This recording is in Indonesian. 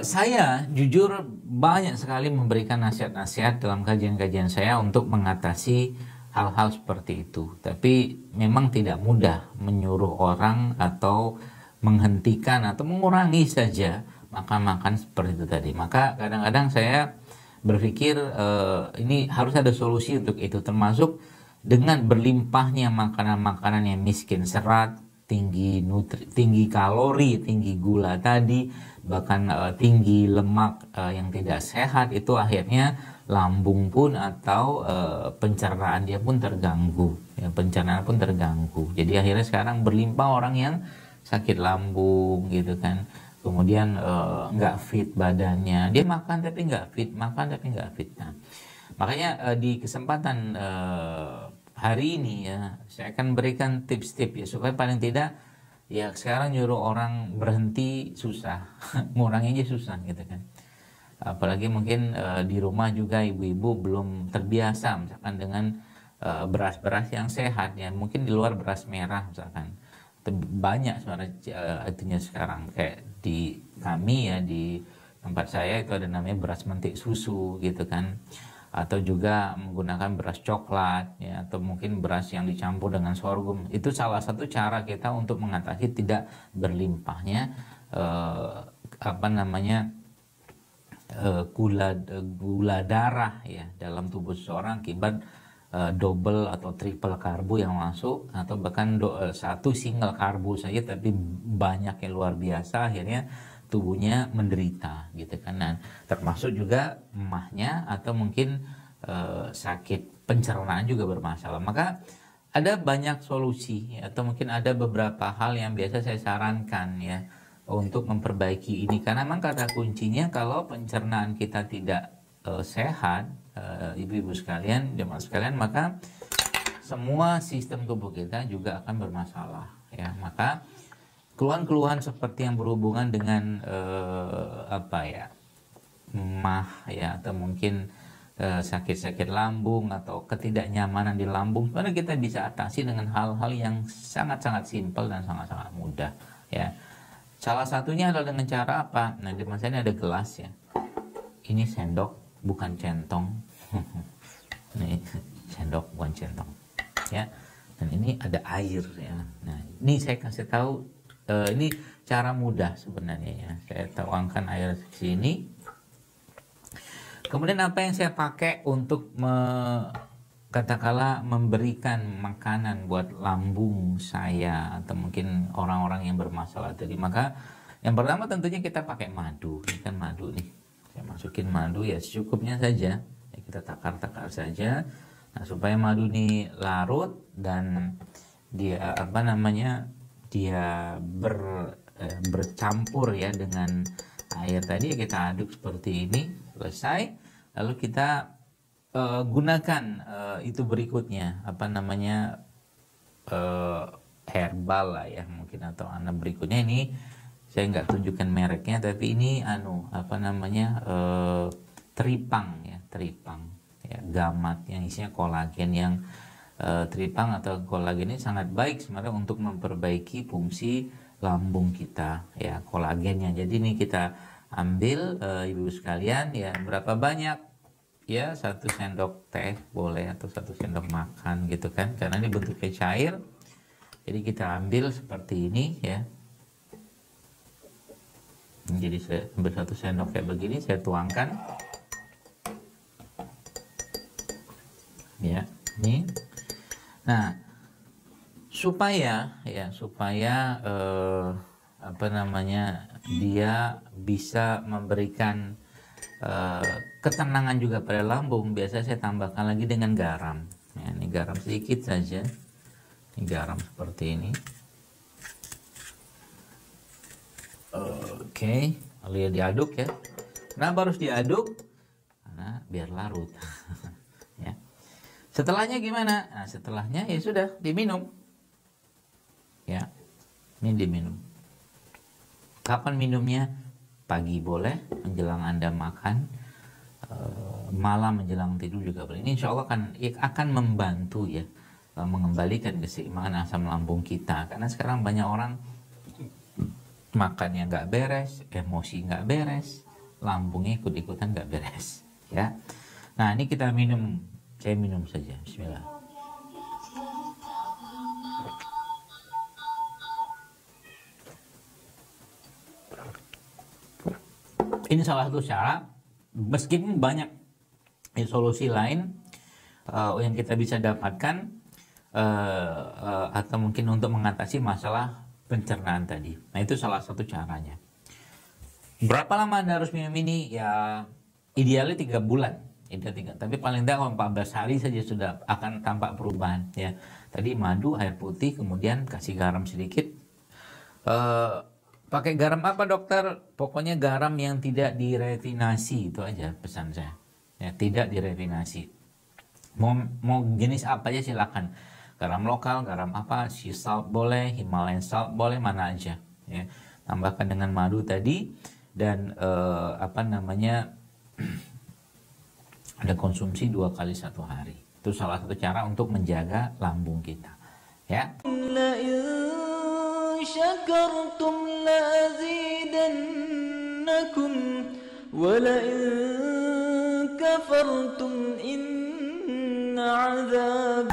Saya jujur banyak sekali memberikan nasihat-nasihat dalam kajian-kajian saya untuk mengatasi hal-hal seperti itu. Tapi memang tidak mudah menyuruh orang atau menghentikan atau mengurangi saja makan-makan seperti itu tadi. Maka kadang-kadang saya berpikir ini harus ada solusi untuk itu, termasuk dengan berlimpahnya makanan-makanan yang miskin serat, tinggi kalori, tinggi gula tadi, bahkan tinggi lemak yang tidak sehat, itu akhirnya lambung pun atau pencernaan dia pun terganggu, ya, pencernaan pun terganggu. Jadi akhirnya sekarang berlimpah orang yang sakit lambung gitu kan, kemudian nggak fit badannya, dia makan tapi nggak fit, makan tapi nggak fit. Nah, makanya di kesempatan hari ini ya, saya akan berikan tips-tips ya, supaya paling tidak ya sekarang nyuruh orang berhenti susah, ngurangi aja susah gitu kan. Apalagi mungkin di rumah juga ibu-ibu belum terbiasa misalkan dengan beras-beras yang sehat ya, mungkin di luar beras merah misalkan. Banyak sebenarnya artinya sekarang, kayak di kami ya, di tempat saya itu ada namanya beras mentik susu gitu kan, atau juga menggunakan beras coklat ya, atau mungkin beras yang dicampur dengan sorghum. Itu salah satu cara kita untuk mengatasi tidak berlimpahnya gula darah ya dalam tubuh seseorang akibat double atau triple karbo yang masuk, atau bahkan satu single karbo saja tapi banyak yang luar biasa, akhirnya tubuhnya menderita gitu kan. Nah, termasuk juga emahnya atau mungkin sakit pencernaan juga bermasalah. Maka ada banyak solusi atau mungkin ada beberapa hal yang biasa saya sarankan ya untuk memperbaiki ini, karena memang kata kuncinya kalau pencernaan kita tidak sehat, ibu-ibu sekalian, jemaah sekalian, maka semua sistem tubuh kita juga akan bermasalah ya. Maka keluhan-keluhan seperti yang berhubungan dengan mah ya, atau mungkin sakit-sakit lambung atau ketidaknyamanan di lambung, sebenarnya kita bisa atasi dengan hal-hal yang sangat-sangat simpel dan sangat-sangat mudah ya. Salah satunya adalah dengan cara apa? Nah, di masa ini ada gelas ya. Ini sendok bukan centong. Ini sendok bukan centong ya. Dan ini ada air ya. Nah, ini saya kasih tahu, ini cara mudah sebenarnya ya. Saya tuangkan air ke sini. Kemudian apa yang saya pakai untuk katakanlah memberikan makanan buat lambung saya atau mungkin orang-orang yang bermasalah tadi. Maka yang pertama tentunya kita pakai madu. Ini kan madu nih. Saya masukin madu ya secukupnya saja. Ya, kita takar-takar saja. Nah, supaya madu ini larut dan dia dia bercampur ya dengan air tadi, ya kita aduk seperti ini. Selesai. Lalu kita gunakan itu berikutnya herbal lah ya mungkin, atau berikutnya ini saya nggak tunjukkan mereknya, tapi ini tripang ya, gamat yang isinya kolagen. Yang tripang atau kolagen ini sangat baik sebenarnya untuk memperbaiki fungsi lambung kita ya, kolagennya. Jadi ini kita ambil ibu sekalian ya, berapa banyak ya, 1 sendok teh boleh atau 1 sendok makan gitu kan, karena ini bentuknya cair. Jadi kita ambil seperti ini ya. Jadi saya ambil 1 sendok kayak begini, saya tuangkan ya ini. Nah, supaya dia bisa memberikan ketenangan juga pada lambung, biasa saya tambahkan lagi dengan garam ya. Ini garam sedikit saja, ini garam seperti ini. Oke, lalu ya diaduk ya. Kenapa harus diaduk? Karena biar larut ya. Setelahnya gimana? Nah, setelahnya ya sudah diminum ya. Ini diminum. Kapan minumnya? Pagi boleh, menjelang Anda makan, malam menjelang tidur juga boleh. Ini insya Allah akan membantu ya, mengembalikan keseimbangan asam lambung kita. Karena sekarang banyak orang makannya nggak beres, emosi nggak beres, lambungnya ikut-ikutan nggak beres, ya. Nah, ini kita minum, saya minum saja. Bismillah. Ini salah satu cara, meskipun banyak solusi lain yang kita bisa dapatkan, atau mungkin untuk mengatasi masalah pencernaan tadi. Nah, itu salah satu caranya. Berapa lama Anda harus minum ini? Ya, idealnya 3 bulan. Tapi paling tidak 14 hari saja sudah akan tampak perubahan, ya. Tadi madu, air putih, kemudian kasih garam sedikit. Pakai garam apa, dokter? Pokoknya garam yang tidak direfinasi, itu aja pesan saya. Ya, tidak direfinasi. Mau jenis apa aja silakan. Garam lokal, garam apa, sea salt boleh, Himalayan salt boleh, mana aja. Ya. Tambahkan dengan madu tadi dan ada konsumsi 2 kali 1 hari. Itu salah satu cara untuk menjaga lambung kita. Ya. شكرتم لأزيدنكم ولئن كفرتم إن عذاب